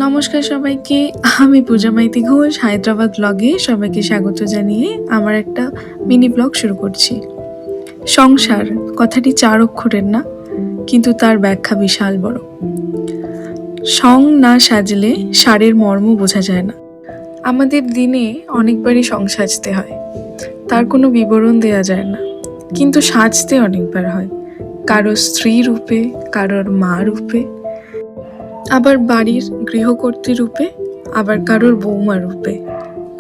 নমস্কার সবাইকে, আমি পূজা মাইতি ঘোষ হায়দ্রাবাদ ব্লগে সবাইকে স্বাগত জানিয়ে আমার একটা মিনি ব্লগ শুরু করছি। সংসার কথাটি 4 অক্ষরের না, কিন্তু তার ব্যাখ্যা বিশাল বড়। সং না সাজলে সারের মর্ম বোঝা যায় না। আমাদের দিনে অনেকবারই সং সাজতে হয়, তার কোনো বিবরণ দেয়া যায় না, কিন্তু সাজতে অনেকবার হয়। কারোর স্ত্রী রূপে, কারোর মা রূপে, আবার বাড়ির গৃহকর্ত্রী রূপে, আবার কারোর বৌমা রূপে।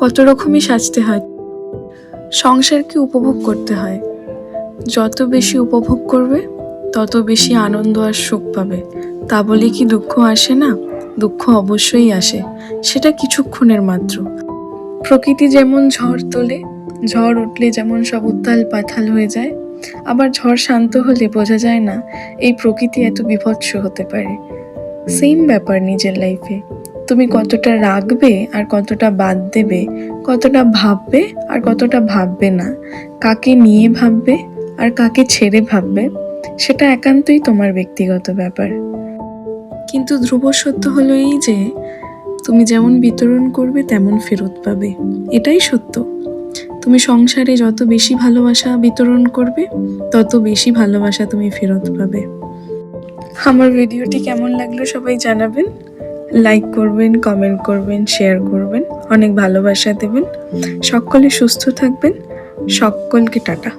কত রকমই সাজতে হয়। সংসারকে উপভোগ করতে হয়। যত বেশি উপভোগ করবে তত বেশি আনন্দ আর সুখ পাবে। তা বলে কি দুঃখ আসে না? দুঃখ অবশ্যই আসে, সেটা কিছুক্ষণের মাত্র। প্রকৃতি যেমন ঝড় তোলে, ঝড় উঠলে যেমন সব উত্তাল পাথাল হয়ে যায়, আবার ঝড় শান্ত হলে বোঝা যায় না এই প্রকৃতি এত বিভৎস হতে পারে। সেম ব্যাপার নিজের লাইফে। তুমি কতটা রাখবে আর কতটা বাদ দেবে, কতটা ভাববে আর কতটা ভাববে না, কাকে নিয়ে ভাববে আর কাকে ছেড়ে ভাববে, সেটা একান্তই তোমার ব্যক্তিগত ব্যাপার। কিন্তু ধ্রুব সত্য হলো এই যে তুমি যেমন বিতরণ করবে তেমন ফেরত পাবে। এটাই সত্য। তুমি সংসারে যত বেশি ভালোবাসা বিতরণ করবে তত বেশি ভালোবাসা তুমি ফেরত পাবে। আমার ভিডিওটি কেমন লাগলো সবাই জানাবেন। লাইক করবেন, কমেন্ট করবেন, শেয়ার করবেন, অনেক ভালোবাসা দেবেন। সকলে সুস্থ থাকবেন। সকলকে টাটা।